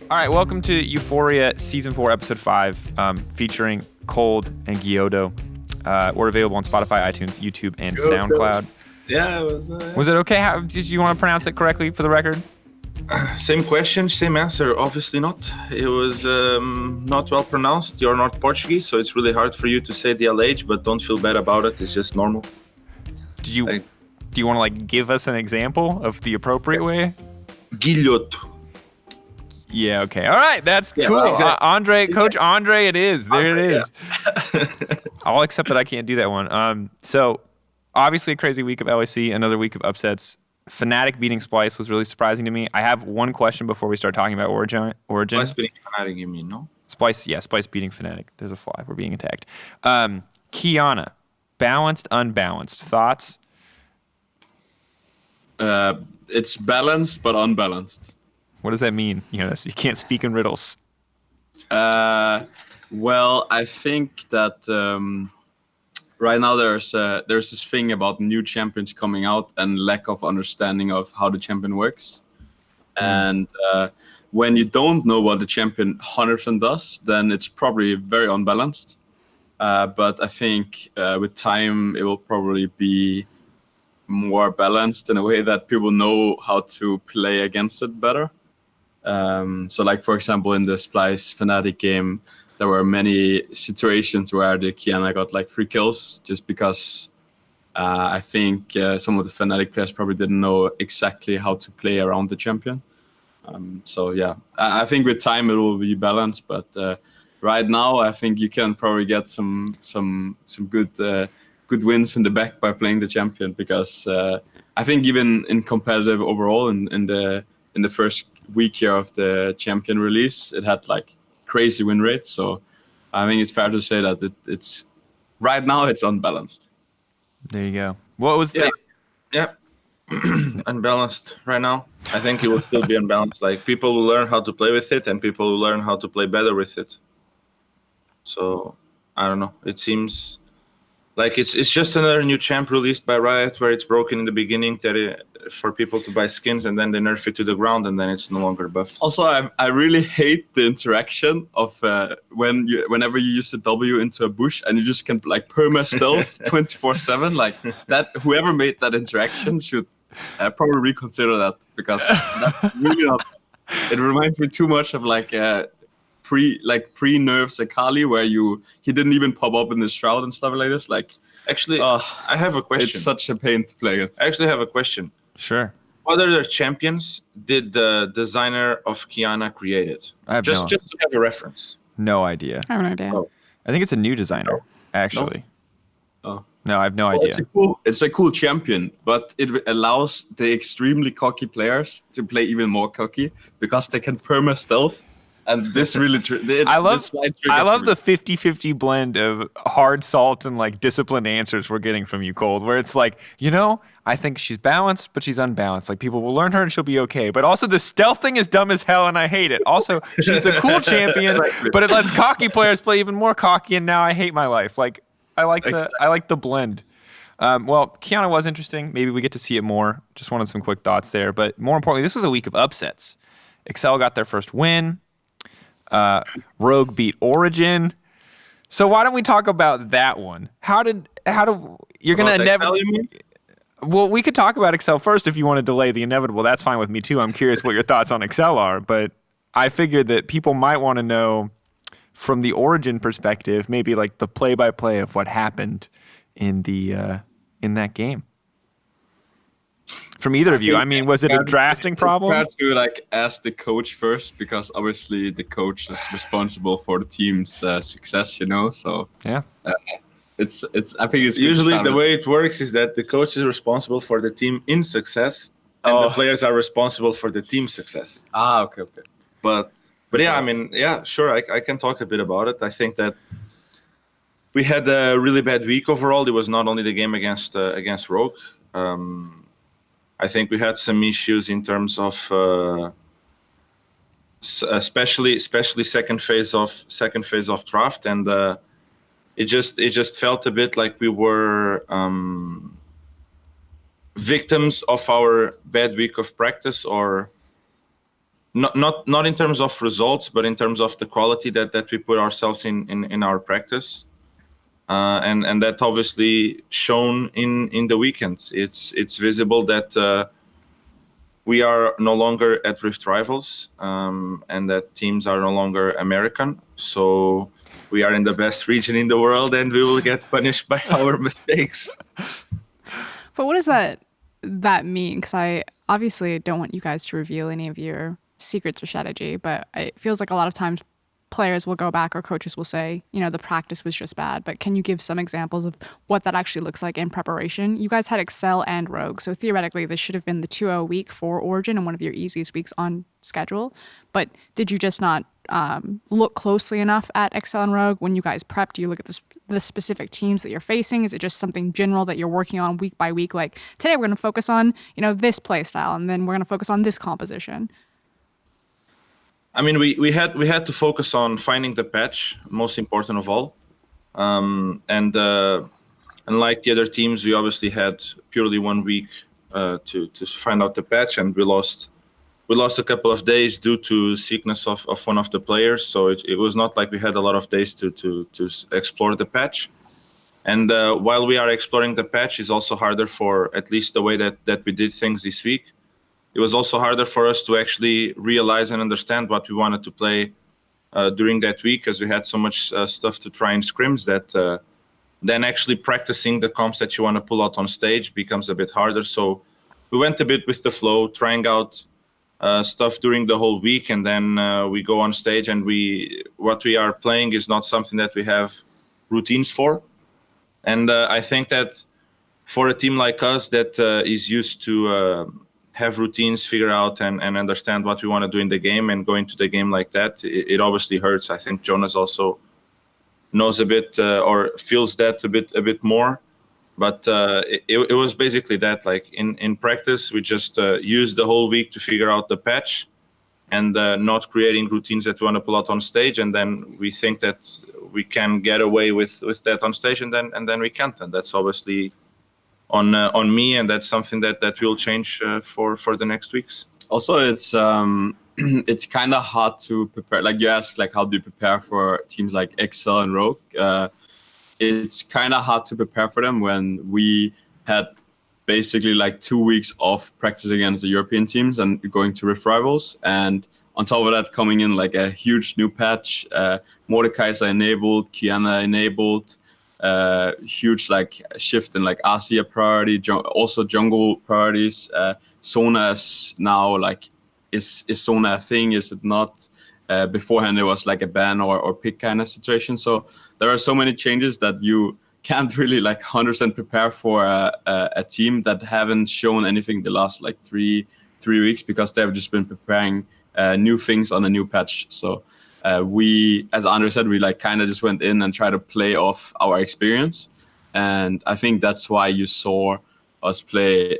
All right, welcome to Euphoria Season 4, Episode 5, featuring Kold and Guilhoto. We're available on Spotify, iTunes, YouTube, and SoundCloud. Yeah, it was... Was it okay? How did you want to pronounce it correctly for the record? Same question, same answer. Obviously not. It was not well pronounced. You're not Portuguese, so it's really hard for you to say the LH, but don't feel bad about it. It's just normal. Do you want to give us an example of the appropriate way? Guilhoto. Yeah, okay. All right, that's cool. Well, exactly. Andre, Coach Andre, it is. There Andre, it is. Yeah. I'll accept that I can't do that one. So, obviously a crazy week of LEC, another week of upsets. Fnatic beating Splyce was really surprising to me. I have one question before we start talking about Origen. Splyce beating Fnatic, you mean, no? Splyce beating Fnatic. There's a fly. We're being attacked. Qiyana, balanced, unbalanced. Thoughts? It's balanced, but unbalanced. What does that mean? You can't speak in riddles. Well, I think that right now there's this thing about new champions coming out and lack of understanding of how the champion works. And when you don't know what the champion 100% does, then it's probably very unbalanced. But I think with time, it will probably be more balanced in a way that people know how to play against it better. So for example, in the Splyce Fnatic game, there were many situations where the Qiyana got 3 kills just because I think some of the Fnatic players probably didn't know exactly how to play around the champion. So yeah, I think with time it will be balanced, but right now I think you can probably get some good wins in the back by playing the champion, because I think even in competitive overall in the first week here of the champion release, it had crazy win rates. So I think it's fair to say that it's right now it's unbalanced. There you go. What was unbalanced right now. I think it will still be unbalanced. People will learn how to play with it, and people will learn how to play better with it. So I don't know. It seems like it's just another new champ released by Riot, where it's broken in the beginning for people to buy skins, and then they nerf it to the ground, and then it's no longer buffed. Also, I really hate the interaction of whenever you use the W into a bush and you just can perma stealth 24/7. That whoever made that interaction should probably reconsider that, because that's really not. It reminds me too much of pre-nerfs Akali, where he didn't even pop up in the shroud and stuff like this. Actually, I have a question. It's such a pain to play against. I actually have a question. Sure. What other champions did the designer of Qiyana create it? Just to have a reference. No idea. I have no idea. Oh. I think it's a new designer, actually. No, I have no Well, idea. It's a cool champion, but it allows the extremely cocky players to play even more cocky, because they can perma stealth. And this really, I love the 50-50 blend of hard salt and disciplined answers we're getting from you, Kold, where it's I think she's balanced, but she's unbalanced. People will learn her and she'll be okay. But also the stealth thing is dumb as hell, and I hate it. Also, she's a cool champion, but it lets cocky players play even more cocky, and now I hate my life. I like the blend. Well, Qiyana was interesting. Maybe we get to see it more. Just wanted some quick thoughts there. But more importantly, this was a week of upsets. Excel got their first win. Rogue beat Origen. So why don't we talk about that one? You're going to inevitably... Well, we could talk about Excel first if you want to delay the inevitable. That's fine with me too. I'm curious what your thoughts on Excel are, but I figured that people might want to know from the Origen perspective, maybe the play-by-play of what happened in that game. From either of you. I mean, was it a drafting problem? I have to ask the coach first, because obviously the coach is responsible for the team's success, So yeah, it's. I think it's usually the way it works is that the coach is responsible for the team in success, and the players are responsible for the team success. Okay. But yeah, I mean, yeah, sure, I can talk a bit about it. I think that we had a really bad week overall. It was not only the game against Rogue. I think we had some issues in terms of, especially second phase of draft, and it just felt a bit like we were victims of our bad week of practice, or not in terms of results, but in terms of the quality that we put ourselves in our practice, and that obviously shown in the weekend. It's visible that we are no longer at Rift Rivals, and that teams are no longer American. So we are in the best region in the world, and we will get punished by our mistakes. But what does that mean? Because I obviously don't want you guys to reveal any of your secrets or strategy, but it feels like a lot of times players will go back or coaches will say, the practice was just bad. But can you give some examples of what that actually looks like in preparation? You guys had Excel and Rogue, so theoretically this should have been the 2-0 week for Origen and one of your easiest weeks on schedule. But did you just not look closely enough at Excel and Rogue when you guys prep? Do you look at the specific teams that you're facing? Is it just something general that you're working on week by week? Like today we're going to focus on, this play style, and then we're going to focus on this composition. I mean, we had to focus on finding the patch, most important of all, and unlike the other teams, we obviously had purely 1 week to find out the patch, and we lost a couple of days due to sickness of one of the players. So it was not like we had a lot of days to explore the patch. And while we are exploring the patch, is also harder for at least the way that we did things this week. It was also harder for us to actually realize and understand what we wanted to play during that week, because we had so much stuff to try in scrims that then actually practicing the comps that you want to pull out on stage becomes a bit harder. So we went a bit with the flow, trying out stuff during the whole week, and then we go on stage, and what we are playing is not something that we have routines for. And I think that for a team like us that is used to have routines, figure out and understand what we want to do in the game, and go into the game like that, it obviously hurts. I think Jonas also knows a bit or feels that a bit more. But it was basically that, like in practice, we just used the whole week to figure out the patch, and not creating routines that we want to pull out on stage. And then we think that we can get away with that on stage, and then we can't. And that's obviously on me, and that's something that will change for the next weeks. Also, it's kind of hard to prepare. Like you asked, like how do you prepare for teams like Excel and Rogue? It's kind of hard to prepare for them when we had basically like 2 weeks of practice against the European teams and going to Rift Rivals. And on top of that, coming in like a huge new patch, Mordekaiser enabled, Qiyana enabled, huge like shift in like Asia priority, also jungle priorities. Sona is now like, is Sona a thing? Is it not? Beforehand, it was like a ban or pick kind of situation. So there are so many changes that you can't really like 100% prepare for a team that haven't shown anything the last like three weeks, because they've just been preparing new things on a new patch. So we, as André said, we like kind of just went in and tried to play off our experience. And I think that's why you saw us play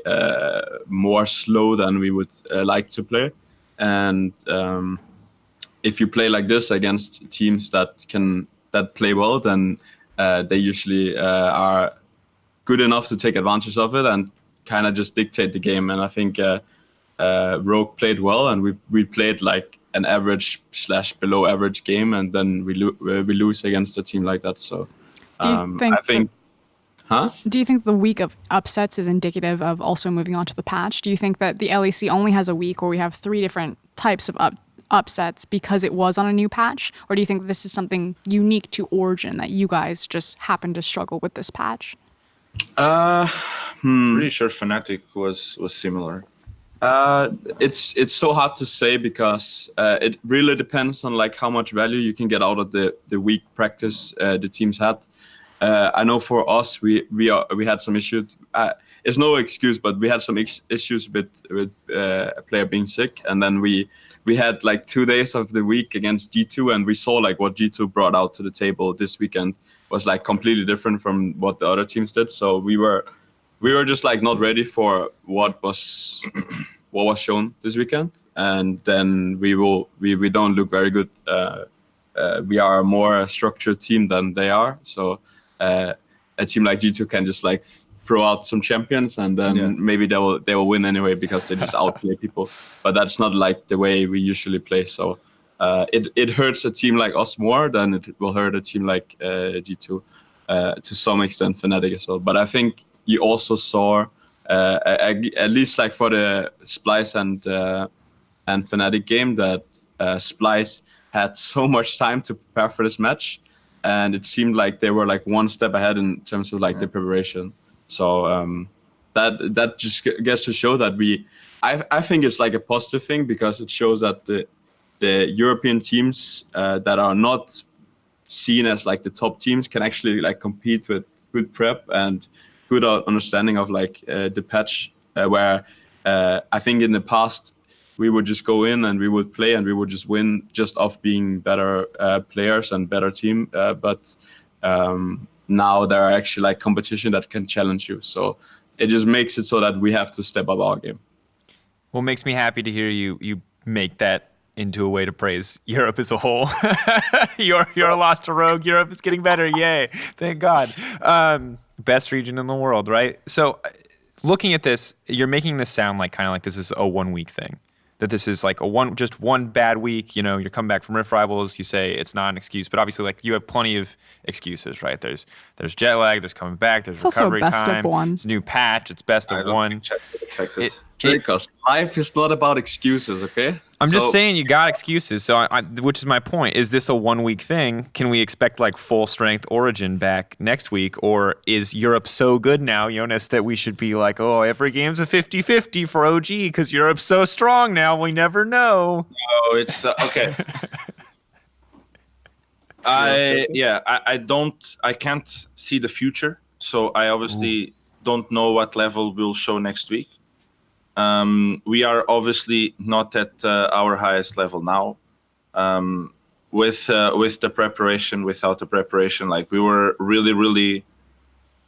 more slow than we would like to play. And if you play like this against teams that play well, then they usually are good enough to take advantage of it and kind of just dictate the game. And I think Rogue played well, and we played like an average / below average game, and then we lose against a team like that. So do you think the week of upsets is indicative of also moving on to the patch? Do you think that the LEC only has a week where we have 3 different types of upsets because it was on a new patch? Or do you think this is something unique to Origen that you guys just happen to struggle with this patch? Pretty sure Fnatic was similar. It's so hard to say, because it really depends on like how much value you can get out of the week practice the teams had. I know for us, we had some issues. It's no excuse, but we had some issues with a player being sick, and then we had like 2 days of the week against G2, and we saw like what G2 brought out to the table this weekend was like completely different from what the other teams did. So we were just like not ready for what was shown this weekend, and then we don't look very good. We are a more structured team than they are, so a team like G2 can just like throw out some champions, and then maybe they will win anyway because they just outplay people. But that's not like the way we usually play. So it hurts a team like us more than it will hurt a team like G2 to some extent, Fnatic as well. But I think you also saw at least like for the Splyce and Fnatic game that Splyce had so much time to prepare for this match, and it seemed like they were like one step ahead in terms of like the preparation. So that just gets to show that I think it's like a positive thing, because it shows that the European teams that are not seen as like the top teams can actually like compete with good prep and good understanding of like the patch, where I think in the past we would just go in and we would play and we would just win just off being better players and better team. But now there are actually like competition that can challenge you. So it just makes it so that we have to step up our game. Well, it makes me happy to hear you make that into a way to praise Europe as a whole. You're a loss to Rogue. Europe is getting better. Yay. Thank God. Best region in the world, right? So looking at this, you're making this sound like kind of like this is a 1 week thing. That this is like just one bad week, you know, you're coming back from Rift Rivals, you say it's not an excuse, but obviously like you have plenty of excuses, right? There's jet lag, there's coming back, there's it's recovery also best time. of one. It's a new patch, it's best of one. Drakos, life is not about excuses, okay? I'm just saying you got excuses, so which is my point. Is this a 1 week thing? Can we expect like full strength Origen back next week? Or is Europe so good now, Jonas, that we should be like, oh, every game's a 50-50 for OG because Europe's so strong now, we never know. No, it's okay. I can't see the future, so I obviously don't know what level we'll show next week. We are obviously not at our highest level now. With the preparation, without the preparation, like we were really, really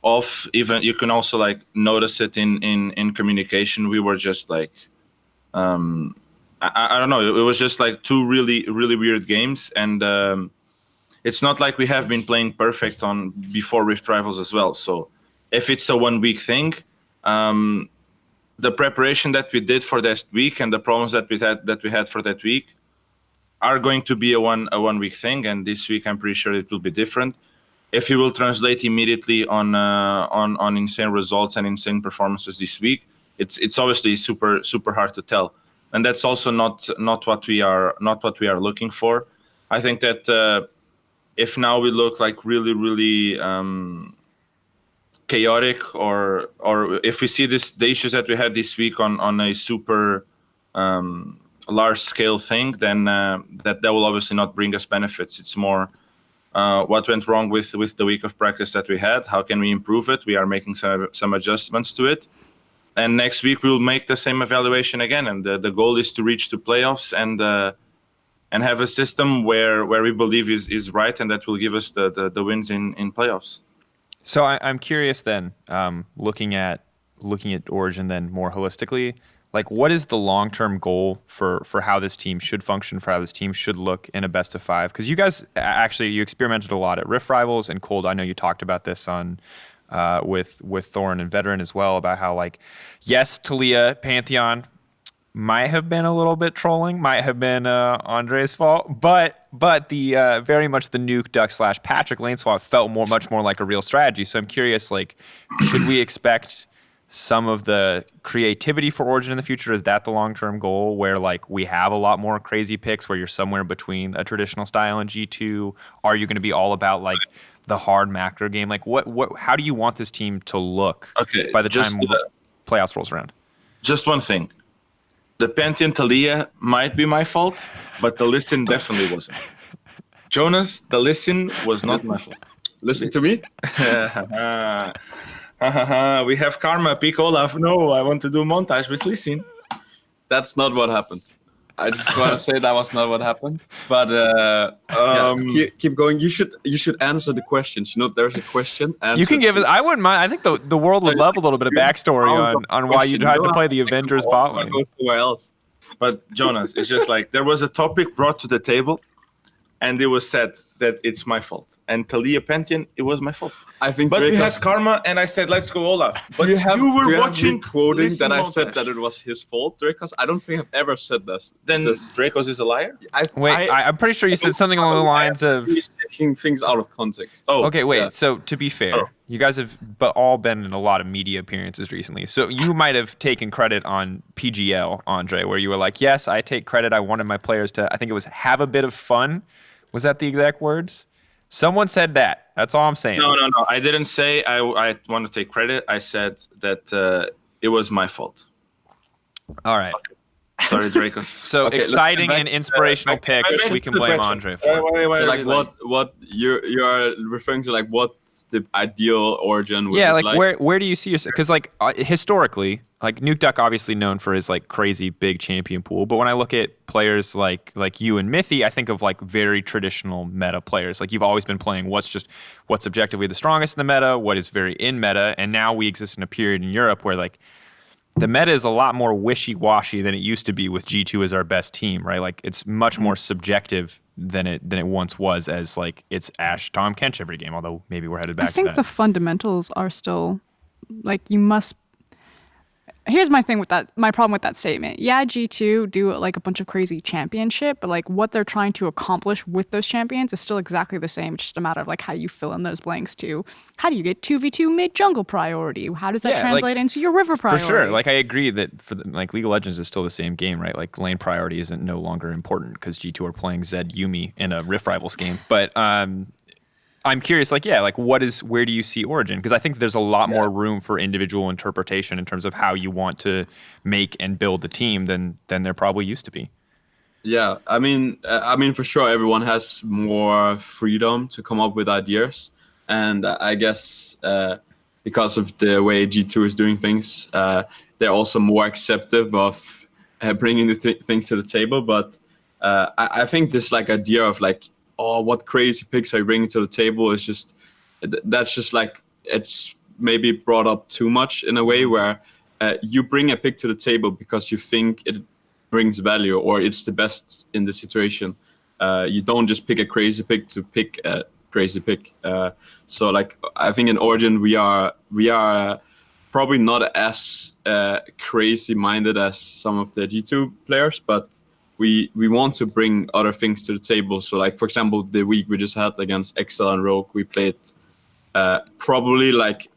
off. Even you can also like notice it in communication. We were just like, I don't know. It was just like two really, really weird games, and it's not like we have been playing perfect on before Rift Rivals as well. So if it's a 1 week thing, the preparation that we did for that week and the problems that we had for that week are going to be a one week thing, and this week I'm pretty sure it will be different. If it will translate immediately on insane results and insane performances this week, it's obviously super hard to tell, and that's also not what we are looking for. I think that if now we look like really, really chaotic, or if we see the issues that we had this week on a super large scale thing, then that will obviously not bring us benefits. It's more what went wrong with the week of practice that we had. How can we improve it? We are making some adjustments to it, and next week we'll make the same evaluation again. And the goal is to reach the playoffs and have a system where we believe is right, and that will give us the wins in playoffs. So I'm curious then, looking at Origen then more holistically, like what is the long-term goal for how this team should function, for how this team should look in a best of 5? Because you guys actually, you experimented a lot at Rift Rivals and Kold. I know you talked about this on with Thorn and Veteran as well, about how like, yes, Taliyah, Pantheon might have been a little bit trolling, might have been Andre's fault, but the very much the Nuke Duck / Patrick lane swap felt much more like a real strategy. So I'm curious, like, should we expect some of the creativity for Origen in the future? Is that the long-term goal, where like we have a lot more crazy picks, where you're somewhere between a traditional style and G2? Are you going to be all about like the hard macro game? Like what how do you want this team to look by the time playoffs rolls around? Just one thing. The Pantheon Taliyah might be my fault, but the listen definitely wasn't. Jonas, the listen was not my fault. Listen to me. We have karma. Pick Olaf. No, I want to do montage with listen. That's not what happened. I just want to say that was not what happened. But keep going. You should answer the questions. You know, there's a question. You can give it. I wouldn't mind. I think the world would love a little bit of backstory on why you tried to play the Avengers bot lane. Go somewhere else. But Jonas, it's just like there was a topic brought to the table, and it was said, that it's my fault. And Talia Pantheon, it was my fault. I think, but we Drakos, had karma, and I said, "Let's go, Olaf." But do you were have watching me quoting listen, that I montage. said that it was his fault, Drakos? I don't think I've ever said this. Then Drakos is a liar. I'm pretty sure you said something along the lines of he's taking things out of context. Oh, okay, wait. yeah. So to be fair, you guys have all been in a lot of media appearances recently. So you might have taken credit on PGL, André, where you were like, "Yes, I take credit. I wanted my players to, I think it was have a bit of fun." Was that the exact words? Someone said that. That's all I'm saying. No. I didn't say I want to take credit. I said that it was my fault. All right. Sorry, Drakos. So Okay, exciting back- and inspirational picks back we can to the blame question. André for. Why So are like you what you're referring to, like what's the ideal Origen would Yeah, look like where do you see yourself? Because like historically, like Nukeduck obviously known for his like crazy big champion pool, but when I look at players like you and Mithy, I think of like very traditional meta players. Like you've always been playing what's objectively the strongest in the meta, what is very in meta, and now we exist in a period in Europe where like the meta is a lot more wishy-washy than it used to be with G2 as our best team, right? Like it's much more subjective than it once was, as like it's Ashe, Tom, Kench every game, although maybe we're headed back I think to that. the fundamentals are still like you must. Here's my thing with that. My problem with that statement. Yeah, G2 do like a bunch of crazy championship, but like what they're trying to accomplish with those champions is still exactly the same. It's just a matter of like how you fill in those blanks too. How do you get 2v2 mid jungle priority? How does that translate into your river priority? For sure. Like I agree that for like League of Legends is still the same game, right? Like lane priority isn't no longer important because G2 are playing Zed Yuumi in a Rift Rivals game. But I'm curious, like, where do you see Origen? Because I think there's a lot more room for individual interpretation in terms of how you want to make and build the team than there probably used to be. Yeah, I mean, for sure, everyone has more freedom to come up with ideas, and I guess because of the way G2 is doing things, they're also more accepting of bringing the things to the table. But I think this like idea of like, oh, what crazy picks are you bringing to the table is just, that's just like, it's maybe brought up too much in a way where you bring a pick to the table because you think it brings value or it's the best in the situation. You don't just pick a crazy pick to pick a crazy pick. So like, I think in Origen, we are probably not as crazy minded as some of the G2 players, but we want to bring other things to the table. So like, for example, the week we just had against Excel and Rogue, we played probably like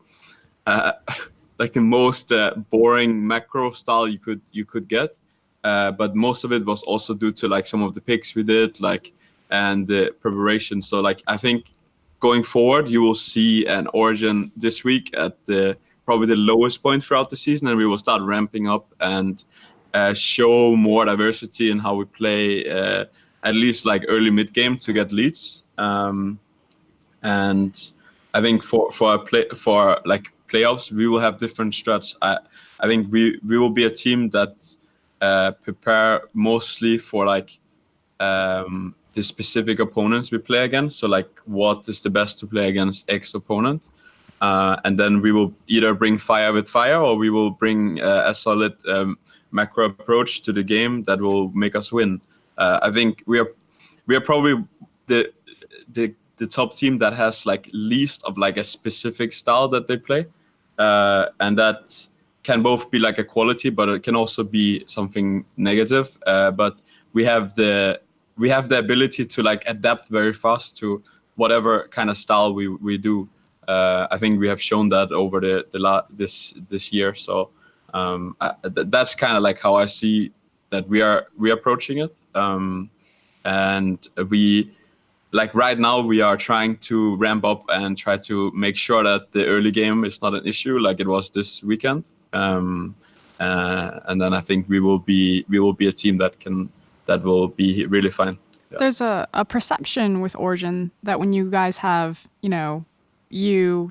the most boring macro style you could get. But most of it was also due to like some of the picks we did, like, and the preparation. So like, I think going forward, you will see an Origen this week at probably the lowest point throughout the season, and we will start ramping up and show more diversity in how we play, at least like early mid game to get leads. And I think for like playoffs, we will have different strats. I think we will be a team that prepare mostly for like the specific opponents we play against. So like, what is the best to play against X opponent? And then we will either bring fire with fire, or we will bring a solid macro approach to the game that will make us win. I think we are probably the top team that has like least of like a specific style that they play, and that can both be like a quality, but it can also be something negative. But we have the ability to like adapt very fast to whatever kind of style we do. I think we have shown that over this year. So that's kind of like how I see that we are approaching it. And we like right now we are trying to ramp up and try to make sure that the early game is not an issue like it was this weekend. And then I think we will be a team that will be really fine. Yeah. There's a perception with Origen that when you guys have, you,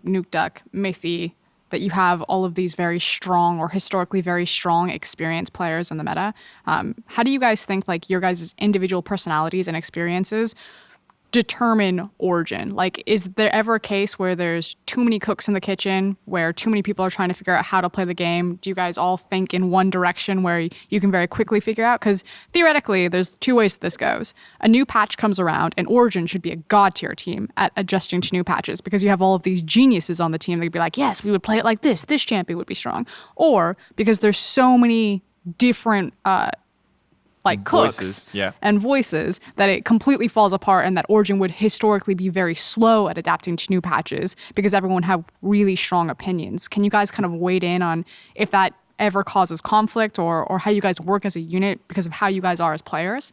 Nukeduck, Mithy, that you have all of these very strong or historically very strong experienced players in the meta. How do you guys think like your guys' individual personalities and experiences determine Origen? Like, is there ever a case where there's too many cooks in the kitchen, where too many people are trying to figure out how to play the game? Do you guys all think in one direction where you can very quickly figure out? Because theoretically, there's two ways this goes. A new patch comes around, and Origen should be a god tier team at adjusting to new patches, because you have all of these geniuses on the team that could be like, yes, we would play it like this. This champion would be strong. Or because there's so many different cooks Voices, yeah. and voices that it completely falls apart, and that Origen would historically be very slow at adapting to new patches because everyone have really strong opinions. Can you guys kind of weigh in on if that ever causes conflict, or how you guys work as a unit because of how you guys are as players?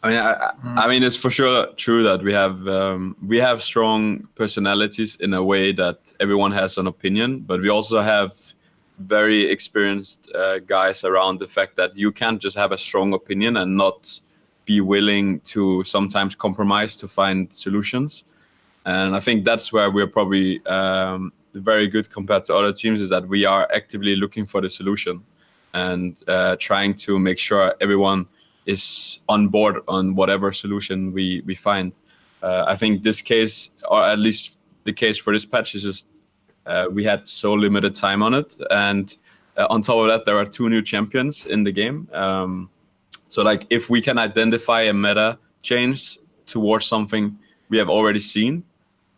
I mean, it's for sure true that we have strong personalities in a way that everyone has an opinion, but we also have very experienced guys around the fact that you can't just have a strong opinion and not be willing to sometimes compromise to find solutions. And I think that's where we're probably very good compared to other teams, is that we are actively looking for the solution and trying to make sure everyone is on board on whatever solution we find. I think this case, or at least the case for this patch, is just we had so limited time on it, and on top of that, there are 2 new champions in the game. So like, if we can identify a meta change towards something we have already seen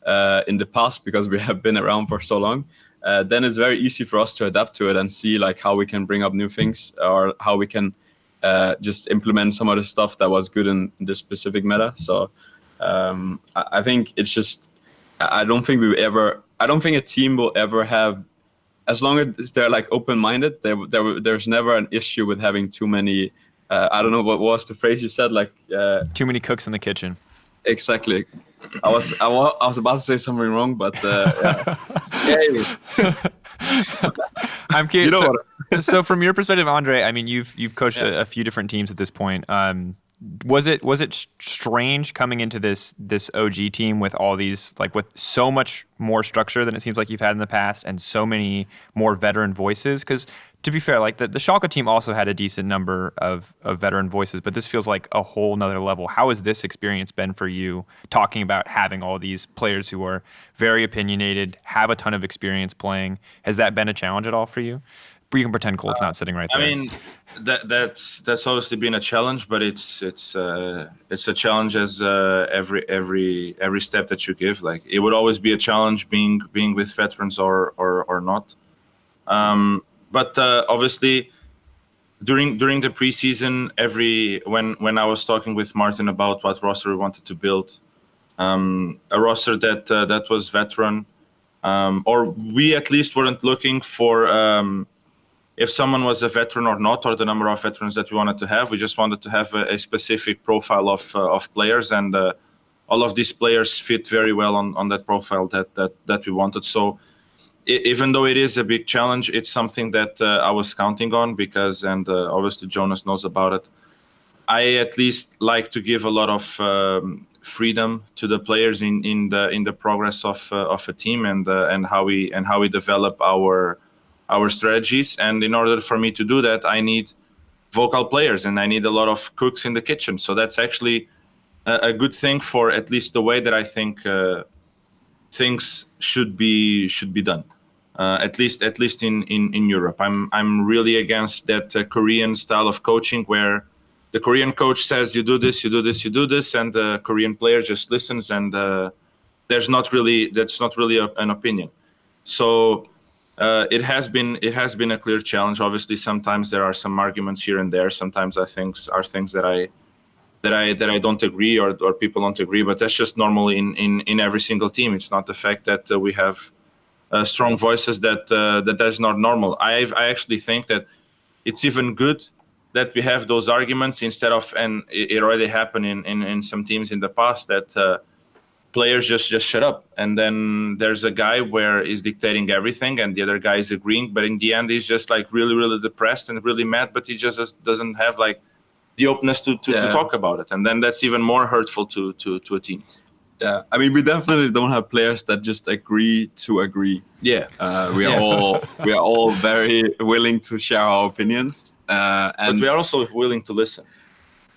in the past, because we have been around for so long, then it's very easy for us to adapt to it and see like how we can bring up new things, or how we can just implement some of the stuff that was good in this specific meta. So I think it's just, I don't think a team will ever have, as long as they're like open-minded, there's never an issue with having too many. I don't know what was the phrase you said, like too many cooks in the kitchen. Exactly. I was about to say something wrong, but yeah. I'm curious. You know so from your perspective, André, I mean, you've coached a few different teams at this point. Was it strange coming into this OG team with all these, like, with so much more structure than it seems like you've had in the past, and so many more veteran voices? Because to be fair, like the Schalke team also had a decent number of veteran voices, but this feels like a whole nother level. How has this experience been for you, talking about having all these players who are very opinionated, have a ton of experience playing? Has that been a challenge at all for you? You can pretend Kold's not sitting right there. I mean, that's obviously been a challenge, but it's a challenge as every step that you give. Like, it would always be a challenge being with veterans or not. But obviously, during the preseason, when I was talking with Martin about what roster we wanted to build, a roster that was veteran, or we at least weren't looking for. If someone was a veteran or not, or the number of veterans that we wanted to have. We just wanted to have a specific profile of players, and all of these players fit very well on that profile that we wanted. So even though it is a big challenge, it's something that I was counting on, because, and obviously Jonas knows about it, I at least like to give a lot of freedom to the players in the progress of a team, and how we develop our strategies. And in order for me to do that, I need vocal players, and I need a lot of cooks in the kitchen. So that's actually a good thing for at least the way that I think things should be done. At least in Europe. I'm really against that Korean style of coaching, where the Korean coach says you do this, you do this, you do this, and the Korean player just listens, and that's not really an opinion. So it has been a clear challenge. Obviously, sometimes there are some arguments here and there. Sometimes are things that I don't agree, or people don't agree. But that's just normal in every single team. It's not the fact that we have strong voices that's not normal. I actually think that it's even good that we have those arguments instead of, and it already happened in some teams in the past, that players just shut up, and then there's a guy where he's dictating everything and the other guy is agreeing, but in the end he's just like really, really depressed and really mad, but he just doesn't have like the openness to talk about it, and then that's even more hurtful to a team. Yeah, I mean, we definitely don't have players that just agree to agree. Yeah, we are all very willing to share our opinions, and but we are also willing to listen.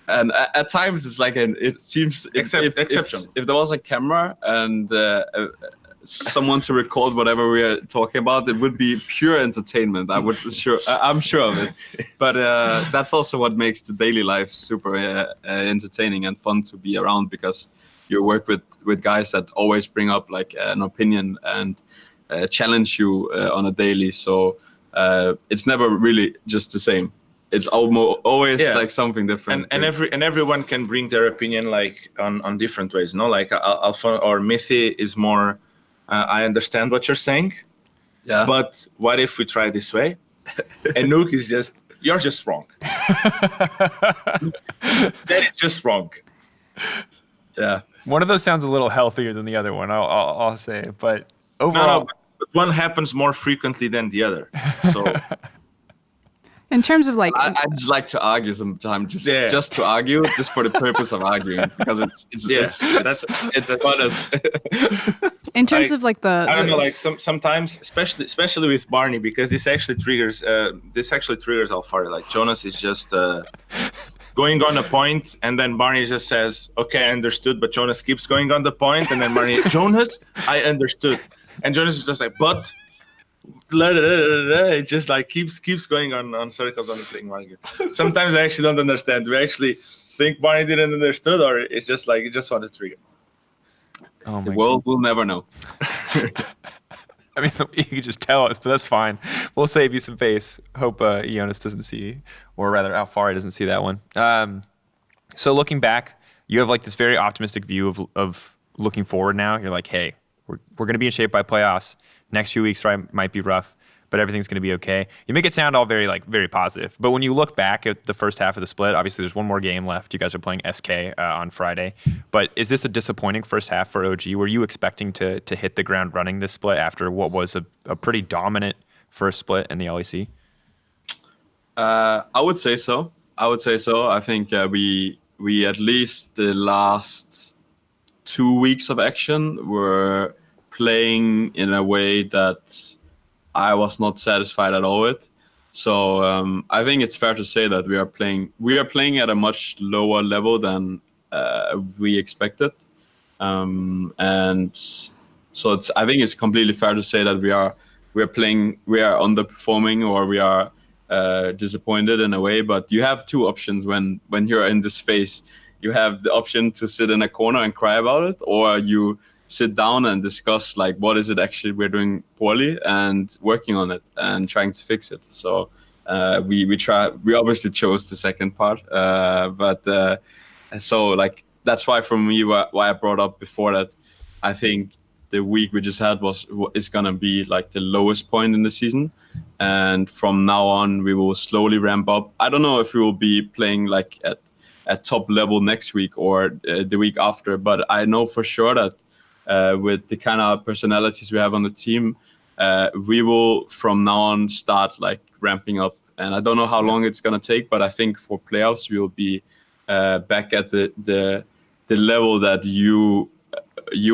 And at times it's like it seems exception. If there was a camera and someone to record whatever we are talking about, it would be pure entertainment. I'm sure of it. But that's also what makes the daily life super entertaining and fun to be around, because you work with guys that always bring up like an opinion and challenge you on a daily. So it's never really just the same. It's always like something different. And everyone can bring their opinion like on different ways. No, like Alpha or Mithy is more. I understand what you're saying. Yeah. But what if we try this way? And Nuke is just, you're just wrong. That is just wrong. Yeah. One of those sounds a little healthier than the other one. I'll say, but overall, but one happens more frequently than the other. So. In terms of like, I just like to argue sometimes, just to argue, just for the purpose of arguing, because it's fun. In terms of like I don't know, like sometimes, especially with Barney, because this actually triggers EUphoria. Like Jonas is just going on a point, and then Barney just says, "Okay, I understood," but Jonas keeps going on the point, and then Barney, Jonas, I understood, and Jonas is just like, "But." It just like keeps going on circles on the same argument. Sometimes I actually don't understand. Do we actually think Barney didn't understood, or it's just like it just wanted to trigger? Oh my Well, we'll never know. I mean, you can just tell us, but that's fine. We'll save you some face. Hope Jonas doesn't see, or rather, EUphoria doesn't see that one. So looking back, you have like this very optimistic view of looking forward. Now you're like, hey, we're going to be in shape by playoffs. Next few weeks might be rough, but everything's going to be okay. You make it sound all very positive. But when you look back at the first half of the split, obviously there's one more game left. You guys are playing SK on Friday. But is this a disappointing first half for OG? Were you expecting to hit the ground running this split after what was a pretty dominant first split in the LEC? I would say so. I think we at least the last 2 weeks of action were playing in a way that I was not satisfied at all with. So I think it's fair to say that we are playing at a much lower level than we expected, and so I think it's completely fair to say that we are underperforming, or we are disappointed in a way. But you have two options when you're in this phase. You have the option to sit in a corner and cry about it, or you sit down and discuss like what is it actually we're doing poorly and working on it and trying to fix it. So we obviously chose the second part, but so like that's why for me why I brought up before that I think the week we just had is gonna be like the lowest point in the season, and from now on we will slowly ramp up. I don't know if we will be playing like at top level next week or the week after, but I know for sure that with the kind of personalities we have on the team, we will from now on start like ramping up. And I don't know how long it's gonna take, but I think for playoffs we will be back at the level that you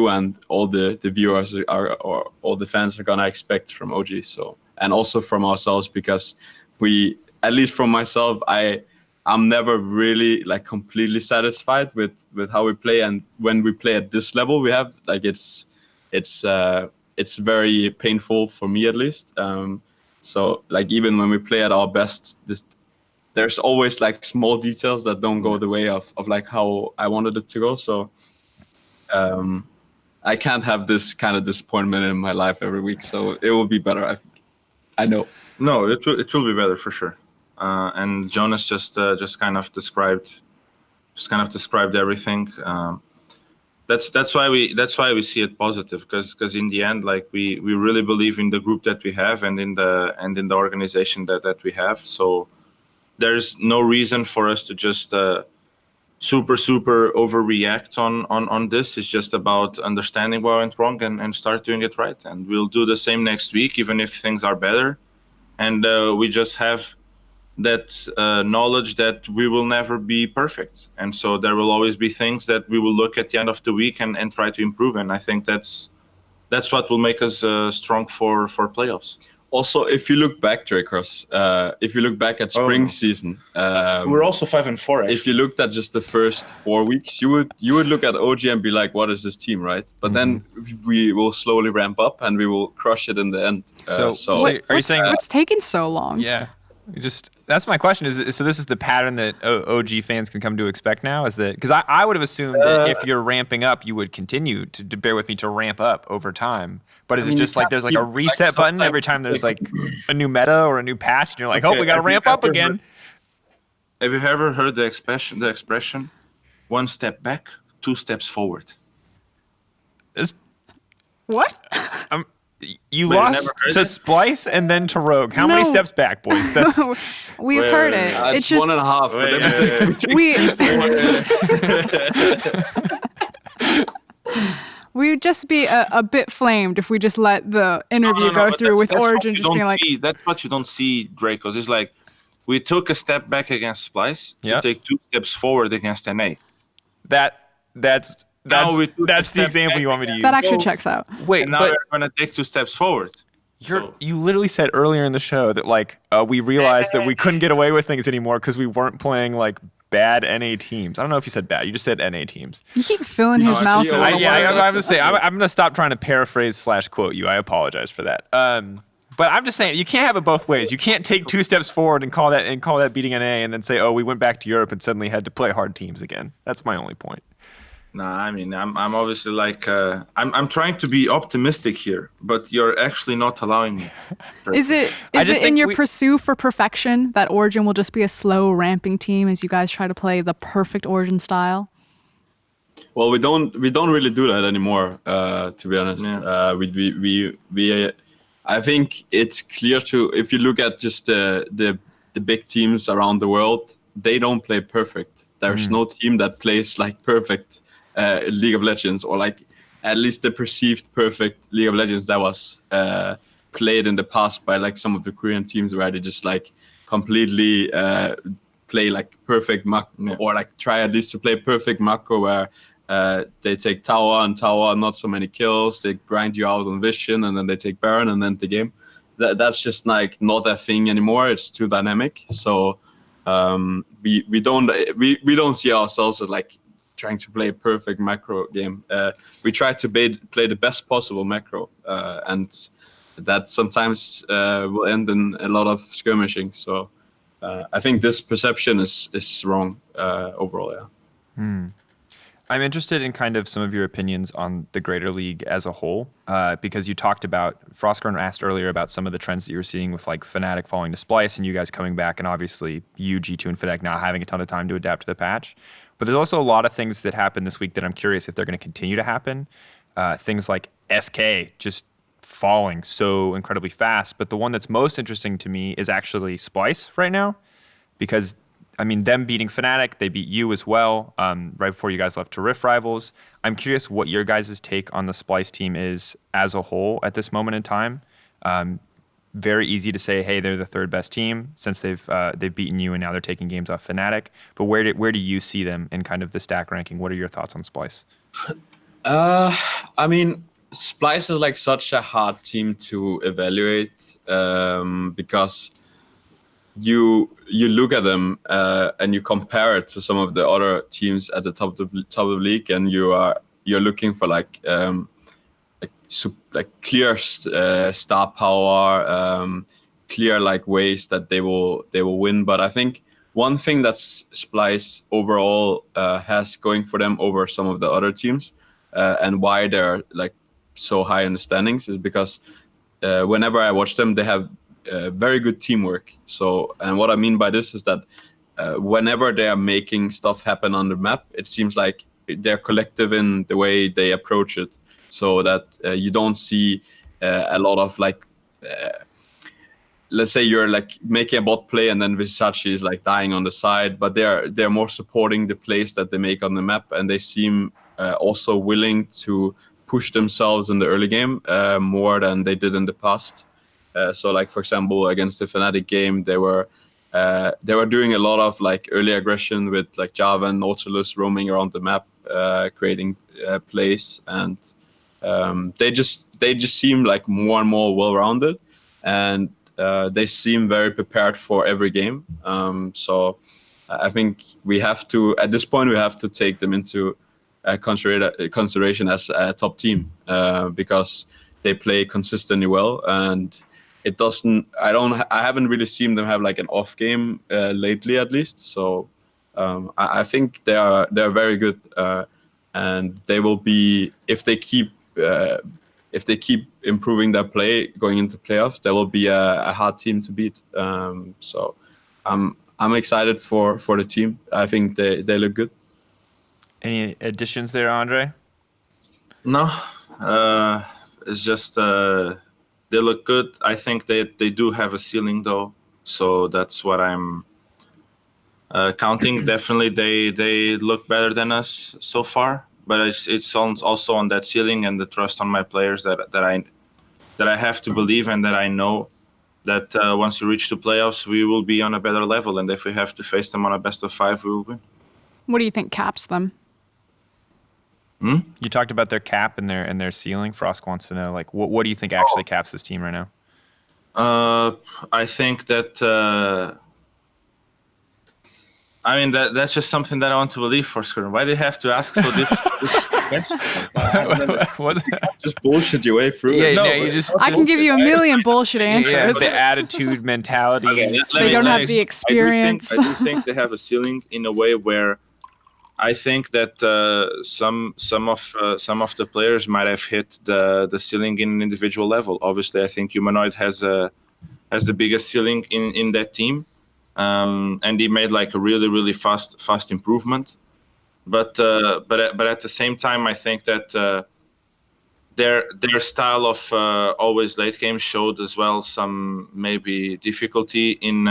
and all the viewers or all the fans are gonna expect from OG. So, and also from ourselves, because at least from myself, I'm never really like completely satisfied with how we play, and when we play at this level, we have like it's very painful for me at least. So like even when we play at our best, there's always like small details that don't go the way of like how I wanted it to go. So I can't have this kind of disappointment in my life every week. So it will be better. I know. No, it will be better for sure. And Jonas just kind of described everything. That's why we see it positive, because in the end, like we really believe in the group that we have and in the organization that we have. So there's no reason for us to just super overreact on this. It's just about understanding what went wrong and start doing it right. And we'll do the same next week, even if things are better. And we just have that knowledge that we will never be perfect, and so there will always be things that we will look at the end of the week and try to improve. And I think that's what will make us strong for playoffs. Also, if you look back, Drakos, if you look back at spring season, we're also 5-4. Actually. If you looked at just the first 4 weeks, you would look at OG and be like, "What is this team?" Right? But then we will slowly ramp up and we will crush it in the end. So are you saying what's taking so long? Yeah. That's my question. So this is the pattern that OG fans can come to expect now? Is that because I would have assumed that if you're ramping up, you would continue to bear with me to ramp up over time. But is it just like there's like a reset button every time there's like a new meta or a new patch, and you're like, we got to ramp up again? Have you ever heard the expression, 1 step back, 2 steps forward? What? You lost to Splyce and then to Rogue. How many steps back, boys? That's We've heard it. It's just 1.5. We would just be a bit flamed if we just let the interview go through with Origen just being like... That's what you don't see, Drakos. It's like, we took a step back against Splyce to take 2 steps forward against NA. That's the example you want me to use. That actually checks out. Wait, now we're going to take 2 steps forward. You literally said earlier in the show that like we realized that we couldn't get away with things anymore because we weren't playing like bad NA teams. I don't know if you said bad. You just said NA teams. You keep filling his mouth. I'm gonna say I'm gonna stop trying to paraphrase / quote you. I apologize for that. But I'm just saying you can't have it both ways. You can't take 2 steps forward and call that beating NA and then say, we went back to Europe and suddenly had to play hard teams again. That's my only point. Nah, I mean, I'm obviously like I'm trying to be optimistic here, but you're actually not allowing me. Is it in your pursuit for perfection that Origen will just be a slow ramping team as you guys try to play the perfect Origen style? Well, we don't really do that anymore. To be honest, we I think it's clear if you look at just the big teams around the world, they don't play perfect. There's no team that plays like perfect League of Legends, or like at least the perceived perfect League of Legends that was played in the past by like some of the Korean teams, where they just like completely play like perfect macro, or like try at least to play perfect macro, where they take tower, not so many kills, they grind you out on vision, and then they take Baron and then the game. That's just like not a thing anymore. It's too dynamic. So we don't see ourselves as like trying to play a perfect macro game. We try to play the best possible macro, and that sometimes will end in a lot of skirmishing. So I think this perception is wrong overall. Yeah. I'm interested in kind of some of your opinions on the greater league as a whole, because you talked about, Frosk asked earlier about some of the trends that you were seeing with like Fnatic falling to Splyce and you guys coming back, and obviously G2 and Fnatic not having a ton of time to adapt to the patch. But there's also a lot of things that happened this week that I'm curious if they're going to continue to happen. Things like SK just falling so incredibly fast. But the one that's most interesting to me is actually Splyce right now, because I mean, them beating Fnatic, they beat you as well, right before you guys left to Rift Rivals. I'm curious what your guys' take on the Splyce team is as a whole at this moment in time. Very easy to say, hey, they're the third best team since they've beaten you and now they're taking games off Fnatic. But where do you see them in kind of the stack ranking? What are your thoughts on Splyce? I mean, Splyce is like such a hard team to evaluate because you look at them and you compare it to some of the other teams at the top of the league, and you're looking for like clear star power, clear like ways that they will win. But I think one thing that Splyce overall has going for them over some of the other teams, and why they're like so high in the standings, is because whenever I watch them, they have very good teamwork. So, and what I mean by this is that whenever they are making stuff happen on the map, it seems like they're collective in the way they approach it, so that you don't see a lot of like, let's say you're like making a bot play and then Visachi is like dying on the side, but they're more supporting the plays that they make on the map, and they seem also willing to push themselves in the early game more than they did in the past. So like, for example, against the Fnatic game, they were doing a lot of like early aggression with like Java and Nautilus roaming around the map, creating plays, and they just seem like more and more well-rounded. and they seem very prepared for every game. So I think we have to, at this point, we have to take them into consideration as a top team because they play consistently well, and it doesn't. I haven't really seen them have like an off game lately, at least. So I think they are very good, and they will be if they keep improving their play going into playoffs. They will be a hard team to beat. So I'm excited for the team. I think they look good. Any additions there, André? No, it's just they look good. I think they do have a ceiling though, so that's what I'm counting. Definitely, they look better than us so far, but it's also on that ceiling and the trust on my players that I have to believe and that I know that once we reach the playoffs, we will be on a better level, and if we have to face them on a best of 5, we will win. What do you think caps them? You talked about their cap and their ceiling. Frosk wants to know, like, what do you think actually caps this team right now? I think that I mean that's just something that I want to believe for Scrim. Why do you have to ask so difficult questions? What? Just bullshit your way through it. No, you just. I can give you a million bullshit Yeah, answers. the attitude, mentality. Okay, They don't have the experience. I do think they have a ceiling in a way where I think that some of the players might have hit the ceiling in an individual level. Obviously, I think Humanoid has the biggest ceiling in that team, and he made like a really fast improvement. But at the same time, I think that their style of always late game showed as well some maybe difficulty in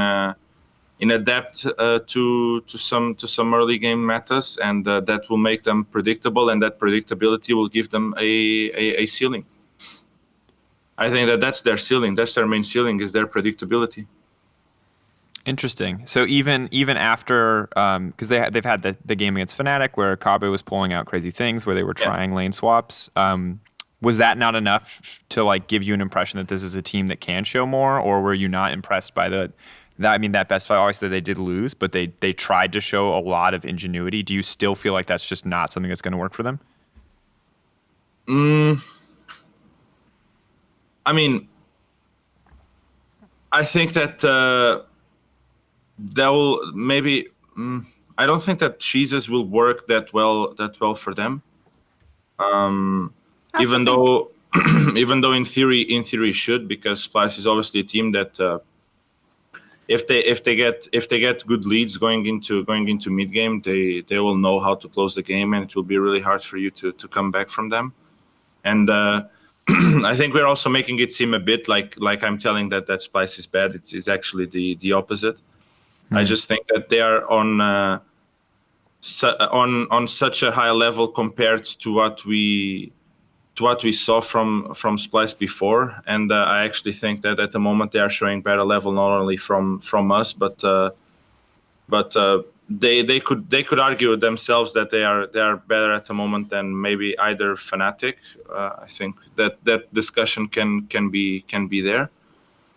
adapt to some early game metas, and that will make them predictable, and that predictability will give them a ceiling. I think that's their ceiling. That's their main ceiling, is their predictability. Interesting. So even after, because they've had the game against Fnatic where Kabe was pulling out crazy things, where they were trying lane swaps. Was that not enough to like give you an impression that this is a team that can show more, or were you not impressed by that best fight? Obviously they did lose, but they tried to show a lot of ingenuity. Do you still feel like that's just not something that's going to work for them? I mean, I think that that will maybe. I don't think that cheeses will work that well for them. Even though in theory it should, because Splyce is obviously a team that if they get good leads going into mid game, they will know how to close the game, and it will be really hard for you to come back from them. And I think we're also making it seem a bit like I'm telling that Splyce is bad. It's actually the opposite. I just think that they are on such a high level compared to what we saw from Splyce before, and I actually think that at the moment they are showing better level, not only from us, but they could argue themselves that they are better at the moment than maybe either Fnatic. I think that discussion can be there.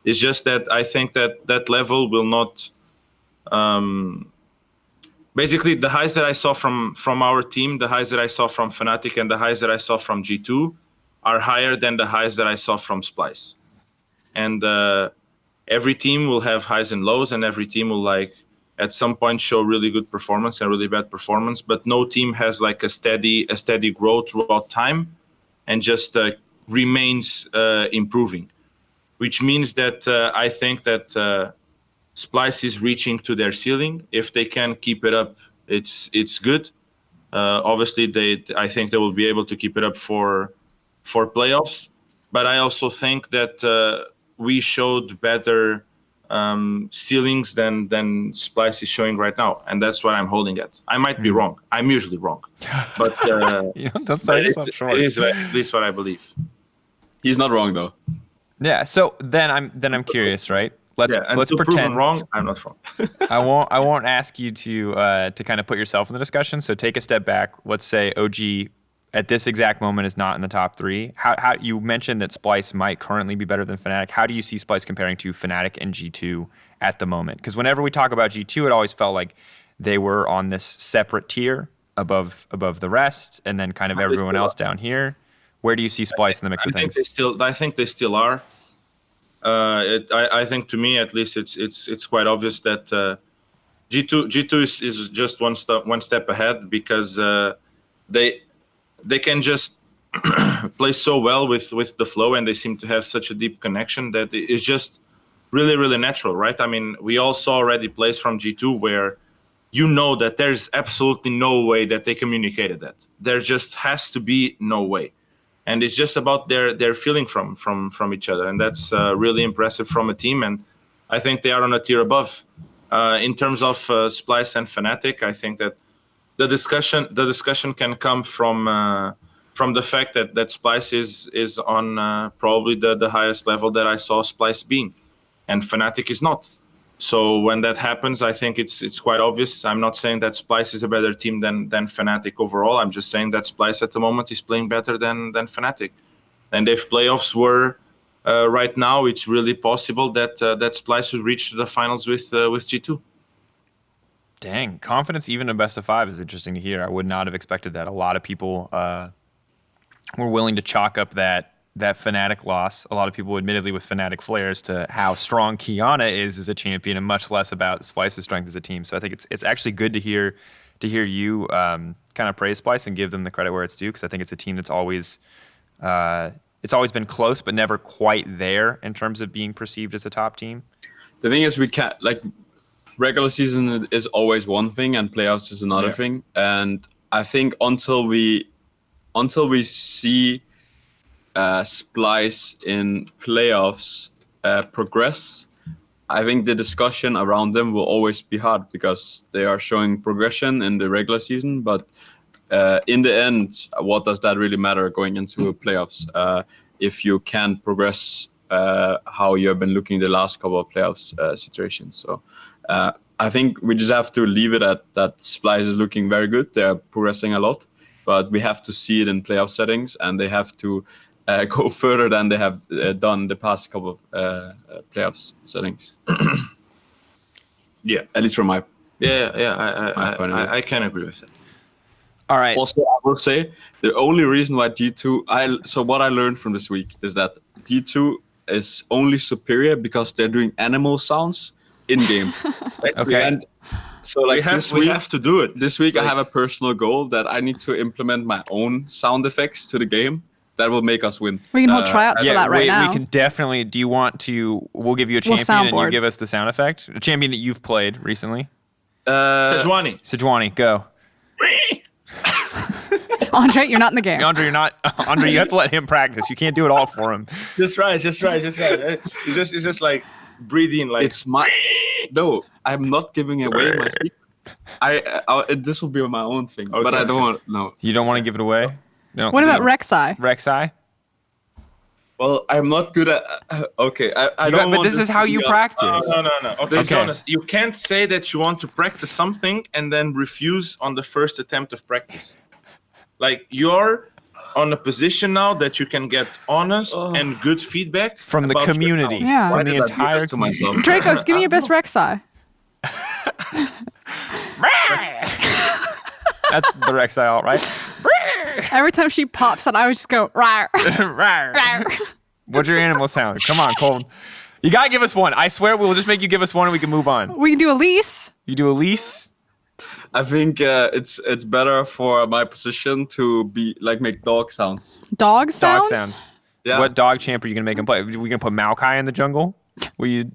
It's just that I think that level will not. Basically, the highs that I saw from our team, the highs that I saw from Fnatic, and the highs that I saw from G2 are higher than the highs that I saw from Splyce. And every team will have highs and lows, and every team will like at some point show really good performance and really bad performance. But no team has like a steady growth throughout time, and just remains improving. Which means that I think that. Splyce is reaching to their ceiling. If they can keep it up, it's good. Obviously, I think they will be able to keep it up for playoffs. But I also think that we showed better ceilings than Splyce is showing right now, and that's what I'm holding at. I might be wrong. I'm usually wrong, but don't sell yourself short. It is at least what I believe. He's not wrong though. Yeah. So then I'm curious, right? Let's pretend wrong. I'm not wrong. I won't ask you to kind of put yourself in the discussion. So take a step back. Let's say OG at this exact moment is not in the top 3. How you mentioned that Splyce might currently be better than Fnatic. How do you see Splyce comparing to Fnatic and G2 at the moment? Because whenever we talk about G2, it always felt like they were on this separate tier above the rest, and then kind of everyone else down here. Where do you see Splyce in the mix of things? I think they still are. I think, to me at least, it's quite obvious that G2 is just one step ahead, because they can just play so well with the flow, and they seem to have such a deep connection that it's just really, really natural, right? I mean, we all saw already plays from G2 where you know that there's absolutely no way that they communicated that. There just has to be no way. And it's just about their feeling from each other. And that's really impressive from a team. And I think they are on a tier above. In terms of Splyce and Fnatic, I think that the discussion can come from the fact that Splyce is on probably the highest level that I saw Splyce being, and Fnatic is not. So when that happens, I think it's quite obvious. I'm not saying that Splyce is a better team than Fnatic overall. I'm just saying that Splyce at the moment is playing better than Fnatic. And if playoffs were right now, it's really possible that Splyce would reach the finals with G2. Dang, confidence even in best of 5 is interesting to hear. I would not have expected that. A lot of people were willing to chalk up that Fnatic loss. A lot of people, admittedly, with Fnatic flares, to how strong Qiyana is as a champion, and much less about Splyce's strength as a team. So I think it's actually good to hear you kind of praise Splyce and give them the credit where it's due, because I think it's a team that's always been close, but never quite there in terms of being perceived as a top team. The thing is, we can't, like, regular season is always one thing and playoffs is another thing. And I think until we see Splyce in playoffs progress, I think the discussion around them will always be hard, because they are showing progression in the regular season, but in the end, what does that really matter going into playoffs if you can't progress how you have been looking the last couple of playoffs situations? So I think we just have to leave it at that. Splyce is looking very good. They're progressing a lot, but we have to see it in playoff settings, and they have to go further than they have done the past couple of playoffs settings. Yeah, at least from my I can agree with it. All right. Also, I will say the only reason why G2. So what I learned from this week is that G2 is only superior because they're doing animal sounds in game. Okay. And so, like, we have to do it. This week, I have a personal goal that I need to implement my own sound effects to the game. That will make us win. We can hold tryouts for that right now. We can definitely. Do you want to? We'll give you a champion and you give us the sound effect. A champion that you've played recently. Sejuani, go. Andre, you're not in the game. Andre, you're not. Andre, you have to let him practice. You can't do it all for him. Just right. It's just like breathing. Like, it's my. No, I'm not giving away my secret. This will be my own thing, okay. But I don't want. No. You don't want to give it away. No. What about Rek'Sai? Rek'Sai? Well, I'm not good at. Okay, I don't. But this is how you practice. No. Okay, honest. You can't say that you want to practice something and then refuse on the first attempt of practice. Like, you're on a position now that you can get honest and good feedback from the community. Yeah. From the entire community. Drakos, give me your best Rek'Sai. That's the Rek'Sai, all right? Every time she pops out, I would just go, rawr. What's your animal sound? Come on, Kold. You gotta give us one. I swear we'll just make you give us one and we can move on. We can do Elise. You do Elise? I think it's better for my position to be like make dog sounds. Dog sounds? Dog sounds. Yeah. What dog champ are you gonna make him play? Are we gonna put Maokai in the jungle? Will you?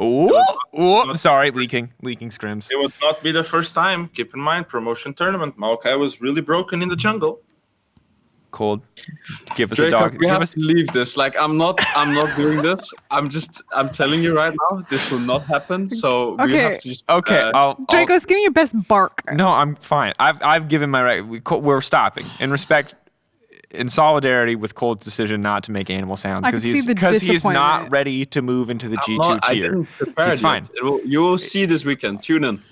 Oh, sorry, leaking scrims. It would not be the first time. Keep in mind, promotion tournament. Maokai was really broken in the jungle. Kold, give us Jacob, a dog. we have to leave this. Like, I'm not doing this. I'm telling you right now, this will not happen. So we have to just. Okay. Drakos, give me your best bark. No, I'm fine. I've given my right. We're stopping in respect, in solidarity with Kold's decision not to make animal sounds because he's not ready to move into the G2 tier. I didn't prepare it's fine. You will see this weekend. Tune in.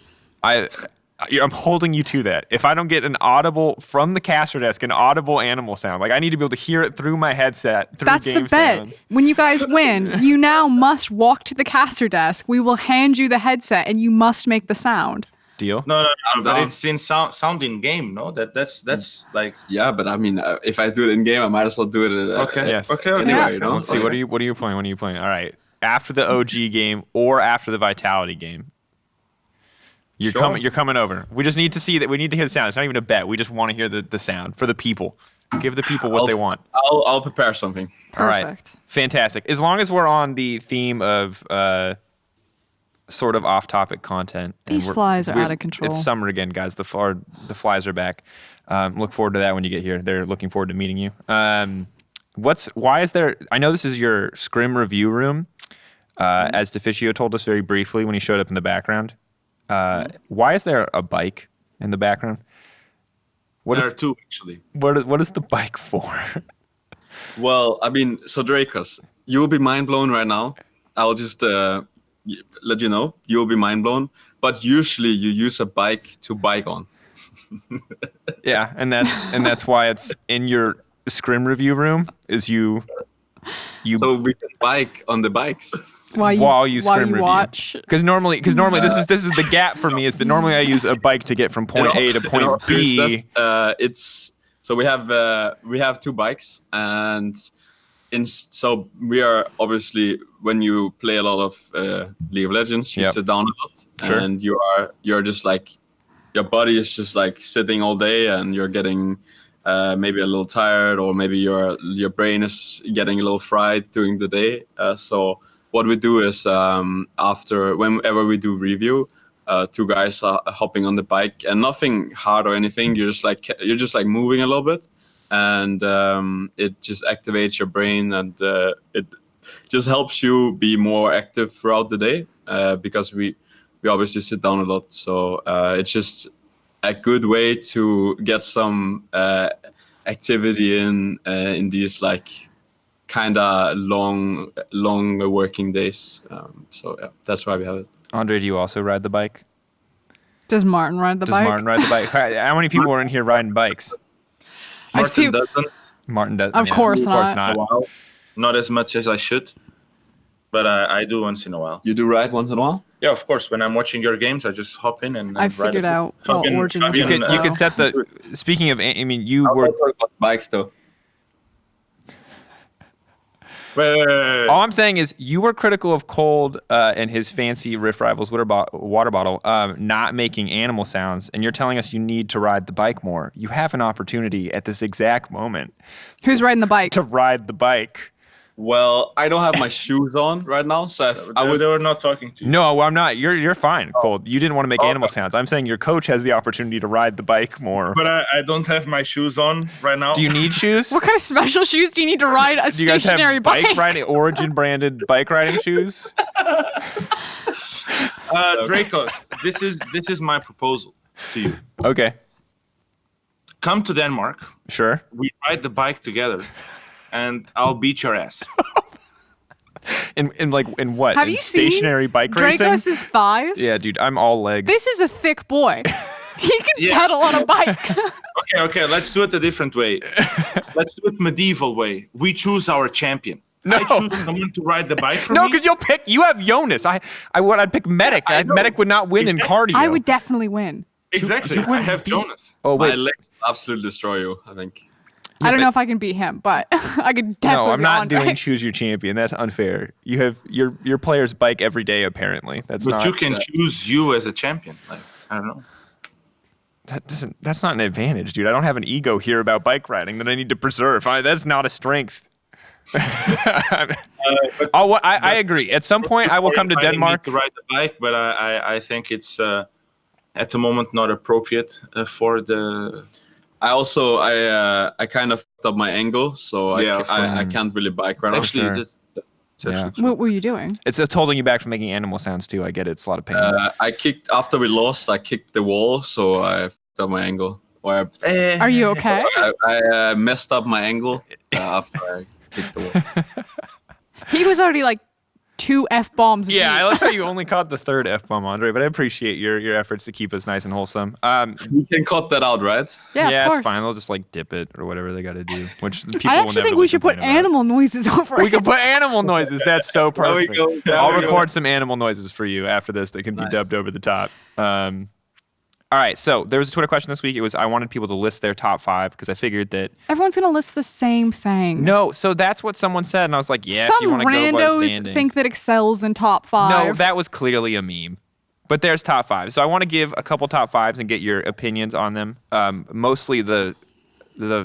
I'm holding you to that. If I don't get an audible from the caster desk, an audible animal sound, like I need to be able to hear it through my headset. Through That's game the bet. sounds. When you guys win, you now must walk to the caster desk. We will hand you the headset, and you must make the sound. Deal? No, but it's in sound in game. No, that's like. Yeah, but I mean, if I do it in game, I might as well do it. Okay. Yes. Okay. Anyway, Yeah. you know. Let's see. What are you playing? When are you playing? All right. After the OG game or after the Vitality game. You're coming over. We just need to see that. We need to hear the sound. It's not even a bet. We just want to hear the sound for the people. Give the people what they want. I'll prepare something. All right. Perfect. Fantastic. As long as we're on the theme of sort of off-topic content. These flies are out of control. It's summer again, guys. The flies are back. Look forward to that when you get here. They're looking forward to meeting you. Why is there? I know this is your scrim review room, as Deficio told us very briefly when he showed up in the background. Why is there a bike in the background? There are two actually. What is the bike for? Well, I mean, so Drakos, you will be mind blown right now. I'll just let you know, you will be mind blown. But usually, you use a bike to bike on. Yeah, and that's why it's in your scrim review room. Is you So we can bike on the bikes. While you scrim review. Watch. Because normally this is the gap for me is that normally I use a bike to get from point A to point B. It's so we have two bikes, and so we are obviously, when you play a lot of League of Legends, you sit down a lot, Sure. and you're just like, your body is just like sitting all day, and you're getting maybe a little tired, or maybe your brain is getting a little fried during the day. So what we do is whenever we do review, two guys are hopping on the bike, and nothing hard or anything. You're just like moving a little bit, and it just activates your brain, and it just helps you be more active throughout the day, because we obviously sit down a lot. So it's just a good way to get some activity in these like kind of long working days. So yeah, that's why we have it. André, do you also ride the bike? Does Martin ride the bike? Does Martin ride the bike? How many people are in here riding bikes? I see. Martin does. Of course not. Not as much as I should, but I do once in a while. You do ride once in a while? Yeah, of course. When I'm watching your games, I just hop in and I figured out what Origen is. You could set the. Speaking of, I mean, you were. talk about bikes though. Wait. All I'm saying is you were critical of Kold and his fancy Rift Rivals water bottle not making animal sounds, and you're telling us you need to ride the bike more. You have an opportunity at this exact moment Who's riding the bike? to ride the bike. Well, I don't have my shoes on right now, so They were not talking to you. No, I'm not. You're fine, Kold. You didn't want to make animal sounds. I'm saying your coach has the opportunity to ride the bike more. But I don't have my shoes on right now. Do you need shoes? What kind of special shoes do you need to ride a Do you guys stationary have bike? riding Origin branded bike riding shoes? Drakos, this is my proposal to you. Okay, Come to Denmark. sure. We ride the bike together, and I'll beat your ass. In what? Have in you seen stationary bike racing? Drakos' thighs? Yeah, dude, I'm all legs. This is a thick boy. He can pedal on a bike. Okay, let's do it a different way. Let's do it medieval way. We choose our champion. No. I choose someone to ride the bike for No, me. because you have Jonas. I'd pick Medic. I know. Medic would not win in cardio. I would definitely win. Exactly. I have Jonas. Oh my wait, legs will absolutely destroy you, I think. I don't know if I can beat him, but I could definitely no, I'm beat not Andre. doing choose your champion. That's unfair. You have your players bike every day apparently. That's But not. you can choose you as a champion. Like, I don't know. That's not an advantage, dude. I don't have an ego here about bike riding that I need to preserve. That's not a strength. I agree. At some point, I will come to Denmark to ride the bike, but I think it's at the moment not appropriate for the. I kind of fucked up my angle, so I can't really bike right now. Actually, sure. you did. Yeah. What were you doing? It's holding you back from making animal sounds too. I get it. It's a lot of pain. After we lost, I kicked the wall, so I fucked up my angle. Are you okay? I messed up my angle after I kicked the wall. He was already like 2 F-bombs Yeah, I deep. like how you only caught the 3rd F-bomb, Andre, but I appreciate your efforts to keep us nice and wholesome. We can cut that out, right? Yeah, of it's course. fine. They'll just like dip it or whatever they got to do, which people I will actually think inevitably we should put complain about. animal noises over We it. can put animal noises. That's so There we perfect. go. There I'll we go. record some animal noises for you after this. They can be Nice. dubbed over the top. All right, so there was a Twitter question this week. It was, I wanted people to list their top 5 because I figured that Everyone's going to list the same thing. no, so that's what someone said, and I was like, yeah, if you Some want to go by randos standings. think that Excel's in top 5. No, that was clearly a meme. But there's top 5. So I want to give a couple top 5s and get your opinions on them. Mostly the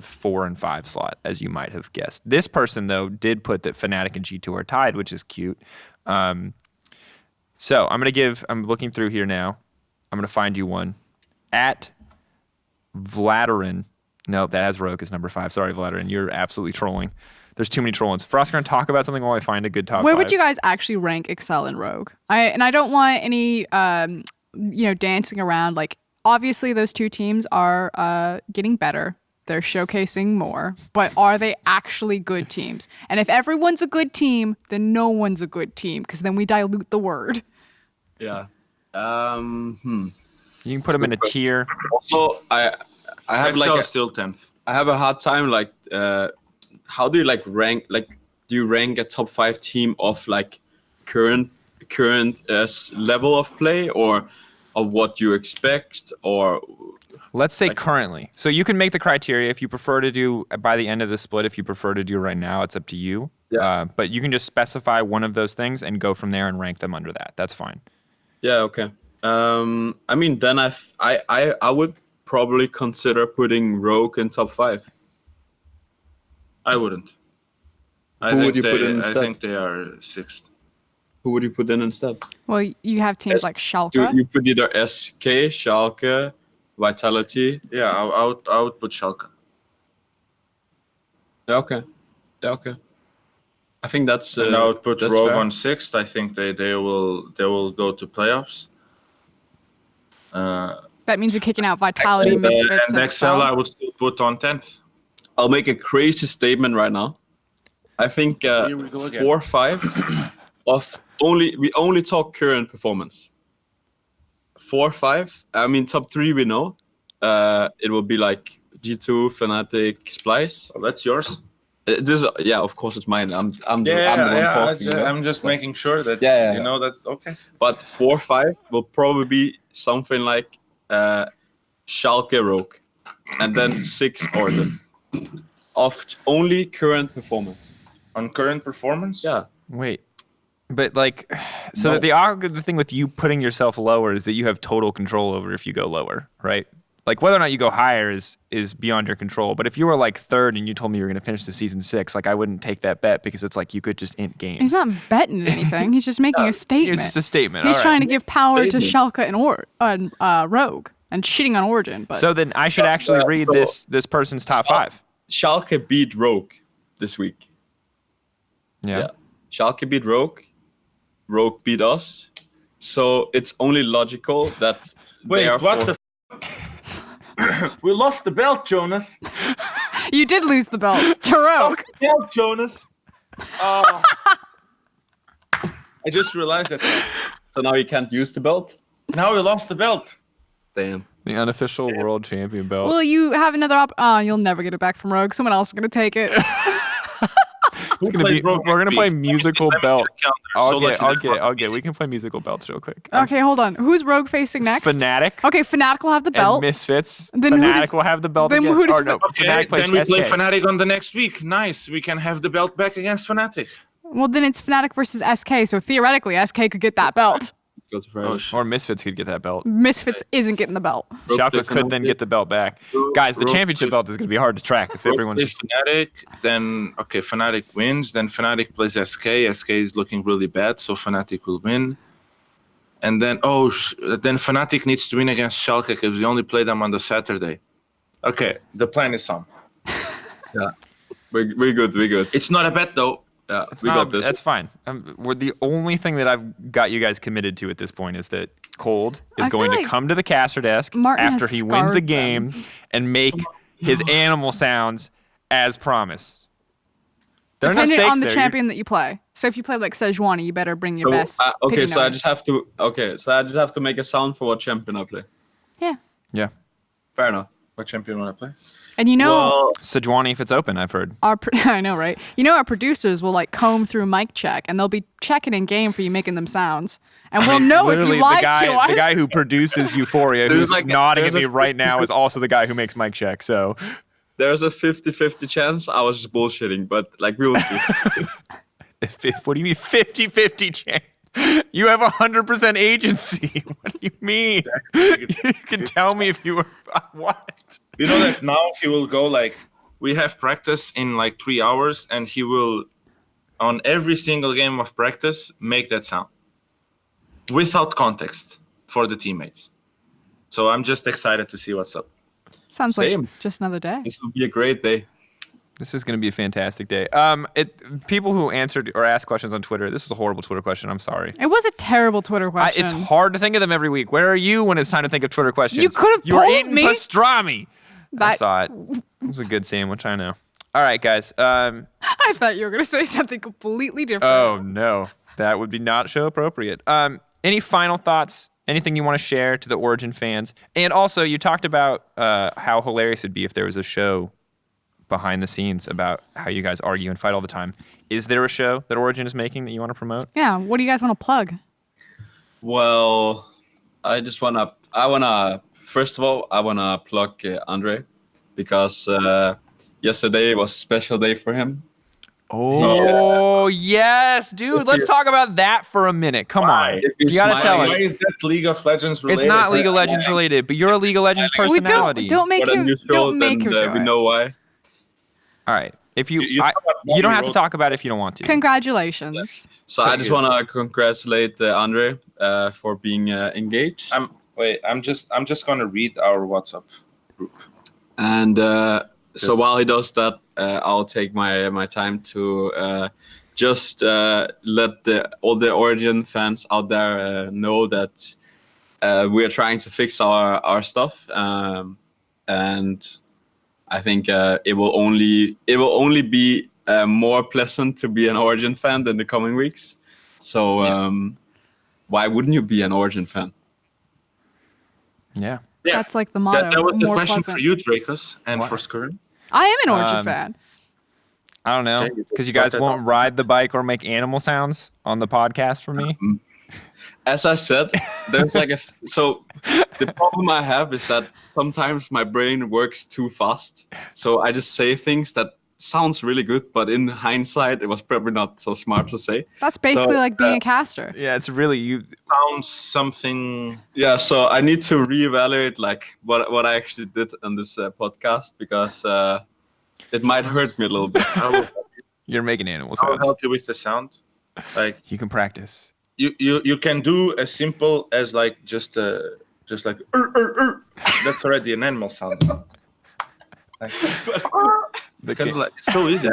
4 and 5 slot, as you might have guessed. This person, though, did put that Fnatic and G2 are tied, which is cute. So I'm looking through here now. I'm going to find you one. At Vladarin. No, that has Rogue as number 5. Sorry, Vladarin. You're absolutely trolling. There's too many trollings. Frosk, going to talk about something while I find a good top 5. Where would you guys actually rank Excel and Rogue? I don't want any dancing around. Like, obviously those 2 teams are getting better. They're showcasing more, but are they actually good teams? And if everyone's a good team, then no one's a good team because then we dilute the word. Yeah. You can put them in a tier. Also, I have Excel still 10th. I have a hard time how do you rank do you rank a top 5 team of current level of play or of what you expect or Let's say currently. So you can make the criteria if you prefer to do by the end of the split. If you prefer to do right now, it's up to you. Yeah. But you can just specify one of those things and go from there and rank them under that. That's fine. Yeah, okay. I mean, then I would probably consider putting Rogue in top 5. I wouldn't. Who would you put in I instead? think they are 6th. Who would you put in instead? Well, you have teams like Schalke. You put either SK, Schalke, Vitality. Yeah, I would put Schalke. Yeah, okay. Yeah, okay. I think that's. And I would put that's Rogue fair. on 6th. I think they will go to playoffs. That means you're kicking out Vitality, Misfits, And Excel I would still put on 10th. I'll make a crazy statement right now. I think Here we go again. 4 or 5 we only talk current performance. 4 or 5. I mean, top 3 we know. It will be like G2, Fnatic, Splyce. Well, that's yours. Of course it's mine. I'm the one talking. You know? I'm just making sure that Yeah. you know that's okay. But 4 or 5 will probably be something like Schalke Rogue, and then 6 Origen of only current performance. On current performance? Yeah. Wait. But so the thing with you putting yourself lower is that you have total control over if you go lower, right? Like whether or not you go higher is beyond your control. But if you were 3rd and you told me you were going to finish the season 6, I wouldn't take that bet because it's you could just int games. He's not betting anything. He's just making a statement. It's just a statement. He's All right. trying to give power to Statement. Schalke and Rogue and shitting on Origen. But So then I should actually read this person's top 5. Schalke beat Rogue this week. Yeah. Schalke beat Rogue. Rogue beat us. So it's only logical that Wait, they are what the we lost the belt, Jonas. you did lose the belt to Rogue. Belt, Jonas. Oh. I just realized that. So now you can't use the belt? Now we lost the belt. Damn. The unofficial world champion belt. Well, you have another you'll never get it back from Rogue. Someone else is going to take it. It's gonna be, we're going to play musical Let me belt. check calendar. I'll get. We can play musical belts real quick. Okay, hold on. Who's Rogue facing next? Fnatic. Okay, Fnatic will have the And belt. Misfits. Then who Fnatic does- will have the belt then again. who does Or no, Okay, Fnatic plays then we play SK. Fnatic on the next week. Nice. We can have the belt back against Fnatic. Well, then it's Fnatic versus SK. So theoretically, SK could get that belt. Go to Oh, Fnatic. Or Misfits could get that belt. Misfits isn't getting the belt. Schalke could then get the belt back. Guys, the championship belt is going to be hard to track if everyone's plays just... Fnatic, then Fnatic wins. Then Fnatic plays SK. SK is looking really bad, so Fnatic will win. And then then Fnatic needs to win against Schalke because we only play them on the Saturday. Okay, the plan is on. Yeah. We're good. It's not a bet though. Yeah, It's we not- got this. That's fine. We're the only thing that I've got you guys committed to at this point is that Kold is I feel going to like come to the caster desk Martin after has he wins a scarred game and make his animal sounds as promised. There are no Depending stakes on the there. champion that you play. So if you play like Sejuani, you better bring your best. Okay, pity so I noise. just have to. Okay, so I just have to make a sound for what champion I play. Yeah. Yeah. Fair enough. What champion want to play? And you know, Well, Sejuani, if it's open, I've heard. I know, right? You know, our producers will like comb through mic check, and they'll be checking in game for you making them sounds, and we'll know if Literally, you lied the to us. guy who produces Euphoria, There's who's like- nodding at there's me a- right now, is also the guy who makes mic check. So there's a 50-50 chance I was just bullshitting, but like we will see. what do you mean 50-50 chance? You have 100% agency. What do you mean? You can tell me if you were what? You know that now he will go like, we have practice in like 3 hours, and he will, on every single game of practice, make that sound without context for the teammates. So I'm just excited to see what's up. Sounds Same. like just another day. This will be a great day. This is going to be a fantastic day. People who answered or asked questions on Twitter, this is a horrible Twitter question. I'm sorry. It was a terrible Twitter question. It's hard to think of them every week. Where are you when it's time to think of Twitter questions? You could have You were told eating me. pastrami. I That- saw it. It was a good sandwich. I know. All right, guys. I thought you were going to say something completely different. Oh no, that would be not show appropriate. Any final thoughts? Anything you want to share to the Origen fans? And also, you talked about how hilarious it'd be if there was a show behind the scenes about how you guys argue and fight all the time. Is there a show that Origen is making that you want to promote? Yeah, what do you guys want to plug? Well, first of all, I wanna plug André, because yesterday was a special day for him. Oh, yes, dude. Let's talk about that for a minute. Come Why? on. If you're You got to tell smiling, Why us. is that League of Legends related? It's not League of Legends related, but you're a League of Legends We personality. don't make But a him. new show, Don't make him then do we it. know why. All right. If you You talk about you don't have to Road. talk about it if you don't want to. Congratulations. So So I just good. wanna congratulate André for being engaged. I'm just gonna read our WhatsApp group. And so Yes. while he does that, I'll take my time to just let all the Origen fans out there know that we are trying to fix our stuff, and I think it will only be more pleasant to be an Origen fan in the coming weeks. So why wouldn't you be an Origen fan? Yeah. Yeah, That's like the motto. that was the more question pleasant. for you, Drakos, and What? for Skirn. I am an Origin Um, fan. I don't know. Okay, you Because you brought guys that won't up. ride the bike or make animal sounds on the podcast for me. As I said, there's like so the problem I have is that sometimes my brain works too fast. So I just say things that sounds really good, but in hindsight, it was probably not so smart to say. That's basically so, like being a caster. Yeah, it's really you. Sounds something. Yeah, so I need to reevaluate like what I actually did on this podcast, because it might hurt me a little bit. You're making animal I'll sounds. help you with the sound. Like You can practice. you can do as simple as like just like that's already an animal sound. Like, kind of like, it's so easy.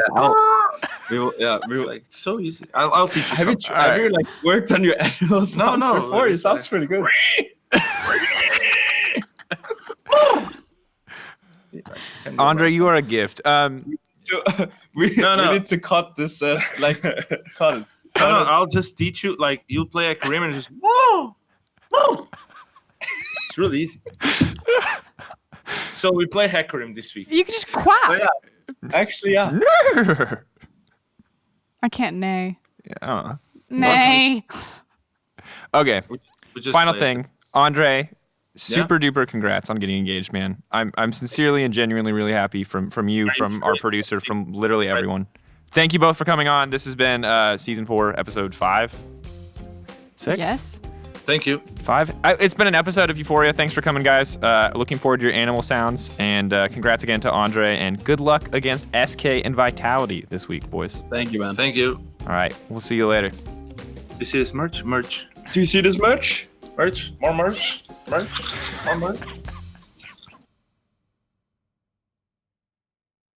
It's like so easy. I'll teach you. Have you something. have you like worked on your animal sounds no, before? It it's sounds like- pretty good. Can do Andre, you are a gift. So we No. need to cut this like cut it. No, I'll just teach you. Like you'll play a Kareem and just whoa. It's really easy. So we play Hecarim this week. You can just quack. Oh, yeah. Actually, yeah. I can't neigh. Yeah. Nay. Okay. We just Final play thing, Andre. Super duper congrats on getting engaged, man. I'm sincerely and genuinely really happy from you, from our producer, from literally everyone. Thank you both for coming on. This has been season 4, episode 5. 6? Yes. Thank you. 5. It's been an episode of Euphoria. Thanks for coming, guys. Looking forward to your animal sounds. And congrats again to Andre. And good luck against SK and Vitality this week, boys. Thank you, man. Thank you. All right. We'll see you later. You see this merch? Merch. Do you see this merch? Merch? More merch? Merch? More merch?